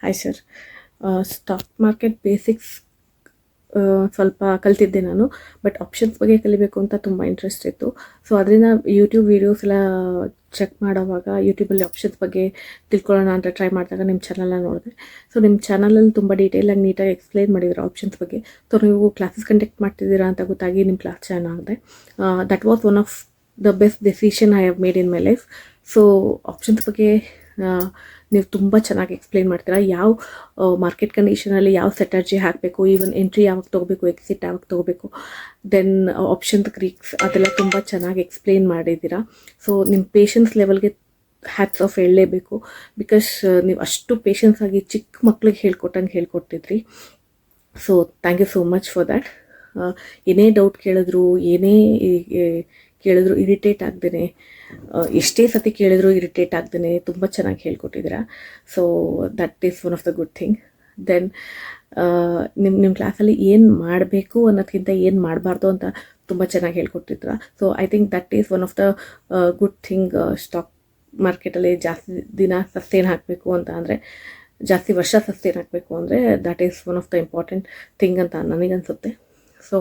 Hi sir. Stock market basics ಸ್ವಲ್ಪ ಕಲ್ತಿದ್ದೆ ನಾನು. But options ಬಗ್ಗೆ ಕಲಿಬೇಕು ಅಂತ ತುಂಬ ಇಂಟ್ರೆಸ್ಟ್ ಇತ್ತು. ಸೊ ಅದರಿಂದ ಯೂಟ್ಯೂಬ್ ವೀಡಿಯೋಸ್ ಎಲ್ಲ ಚೆಕ್ ಮಾಡೋವಾಗ ಯೂಟ್ಯೂಬಲ್ಲಿ ಆಪ್ಷನ್ಸ್ ಬಗ್ಗೆ ತಿಳ್ಕೊಳ್ಳೋಣ ಅಂತ ಟ್ರೈ ಮಾಡಿದಾಗ ನಿಮ್ಮ ಚಾನಲ್ನ ನೋಡಿದೆ. ಸೊ ನಿಮ್ಮ ಚಾನಲಲ್ಲಿ ತುಂಬ ಡೀಟೇಲಾಗಿ ನೀಟಾಗಿ ಎಕ್ಸ್ಪ್ಲೈನ್ ಮಾಡಿದ್ರು ಆಪ್ಷನ್ಸ್ ಬಗ್ಗೆ. ಸೊ ನೀವು ಕ್ಲಾಸಸ್ ಕಂಡಕ್ಟ್ ಮಾಡ್ತಿದ್ದೀರಾ ಅಂತ ಗೊತ್ತಾಗಿ ನಿಮ್ಮ ಕ್ಲಾಸ್ ಜಾಯ್ನ್ ಆಗಿದೆ. That was one of the best decision I have made in my life. So options ಬಗ್ಗೆ ನೀವು ತುಂಬ ಚೆನ್ನಾಗಿ ಎಕ್ಸ್ಪ್ಲೈನ್ ಮಾಡ್ತೀರಾ. ಯಾವ ಮಾರ್ಕೆಟ್ ಕಂಡೀಷನಲ್ಲಿ ಯಾವ ಸ್ಟ್ರಾಟಜಿ ಹಾಕಬೇಕು, ಈವನ್ ಎಂಟ್ರಿ ಯಾವಾಗ ತೊಗೋಬೇಕು, ಎಕ್ಸಿಟ್ ಯಾವಾಗ ತೊಗೋಬೇಕು, ದೆನ್ ಆಪ್ಷನ್ ಗ್ರೀಕ್ಸ್ ಅದೆಲ್ಲ ತುಂಬ ಚೆನ್ನಾಗಿ ಎಕ್ಸ್ಪ್ಲೈನ್ ಮಾಡಿದ್ದೀರಾ. ಸೊ ನಿಮ್ಮ ಪೇಷನ್ಸ್ ಲೆವೆಲ್ಗೆ ಹ್ಯಾಟ್ಸ್ ಆಫ್ ಹೇಳಲೇಬೇಕು. ಬಿಕಾಸ್ ನೀವು ಅಷ್ಟು ಪೇಷನ್ಸ್ ಆಗಿ ಚಿಕ್ಕ ಮಕ್ಳಿಗೆ ಹೇಳ್ಕೊಟ್ಟಿದ್ರಿ. So thank you so much for that. ಏನೇ ಡೌಟ್ ಕೇಳಿದ್ರು, ಏನೇ ಕೇಳಿದ್ರು ಇರಿಟೇಟ್ ಆಗ್ದೇ, ಎಷ್ಟೇ ಸತಿ ಕೇಳಿದ್ರು ಇರಿಟೇಟ್ ಆಗ್ದೇ ತುಂಬ ಚೆನ್ನಾಗಿ ಹೇಳ್ಕೊಟ್ಟಿದ್ದೀರಾ. So that is one of the good thing. Then ನಿಮ್ಮ ಕ್ಲಾಸಲ್ಲಿ ಏನು ಮಾಡಬೇಕು ಅನ್ನೋದಕ್ಕಿಂತ ಏನು ಮಾಡಬಾರ್ದು ಅಂತ ತುಂಬ ಚೆನ್ನಾಗಿ ಹೇಳ್ಕೊಟ್ಟಿದ್ರ. So I think that is one of the good thing. Stock ಮಾರ್ಕೆಟಲ್ಲಿ ಜಾಸ್ತಿ ದಿನ ಸಸ್ಟೇನ್ ಹಾಕಬೇಕು ಅಂತ ಅಂದರೆ, ಜಾಸ್ತಿ ವರ್ಷ ಸಸ್ಟೇನ್ ಹಾಕಬೇಕು ಅಂದರೆ that is one of the important thing ಅಂತ ನನಗನ್ಸುತ್ತೆ. ಸೊ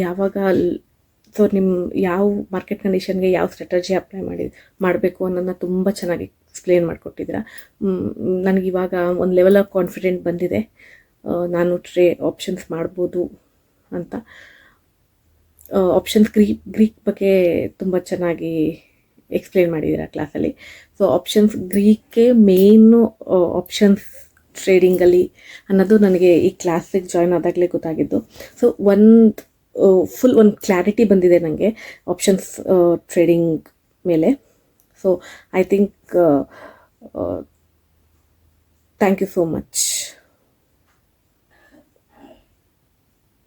ಯಾವಾಗ ನಿಮ್ಮ ಯಾವ ಮಾರ್ಕೆಟ್ ಕಂಡೀಷನ್ಗೆ ಯಾವ ಸ್ಟ್ರಾಟಜಿ ಅಪ್ಲೈ ಮಾಡಬೇಕು ಅನ್ನೋದನ್ನ ತುಂಬ ಚೆನ್ನಾಗಿ ಎಕ್ಸ್ಪ್ಲೇನ್ ಮಾಡಿಕೊಟ್ಟಿದ್ದೀರಾ. ನನಗಿವಾಗ ಒಂದು ಲೆವೆಲ್ ಆಫ್ ಕಾನ್ಫಿಡೆಂಟ್ ಬಂದಿದೆ, ನಾನು ಆಪ್ಷನ್ಸ್ ಮಾಡ್ಬೋದು ಅಂತ. ಆಪ್ಷನ್ಸ್ ಗ್ರೀಕ್ ಬಗ್ಗೆ ತುಂಬ ಚೆನ್ನಾಗಿ ಎಕ್ಸ್ಪ್ಲೇನ್ ಮಾಡಿದ್ದೀರಾ ಕ್ಲಾಸಲ್ಲಿ. ಸೊ ಆಪ್ಷನ್ಸ್ ಗ್ರೀಕೇ ಮೇಯ್ನು ಆಪ್ಷನ್ಸ್ ಟ್ರೇಡಿಂಗಲ್ಲಿ ಅನ್ನೋದು ನನಗೆ ಈ ಕ್ಲಾಸಿಗೆ ಜಾಯ್ನ್ ಆದಾಗಲೇ ಗೊತ್ತಾಗಿದ್ದು. ಸೊ ಫುಲ್ ಒಂದು ಕ್ಲಾರಿಟಿ ಬಂದಿದೆ ನನಗೆ ಆಪ್ಷನ್ಸ್ ಟ್ರೇಡಿಂಗ್ ಮೇಲೆ. So I think thank you so much.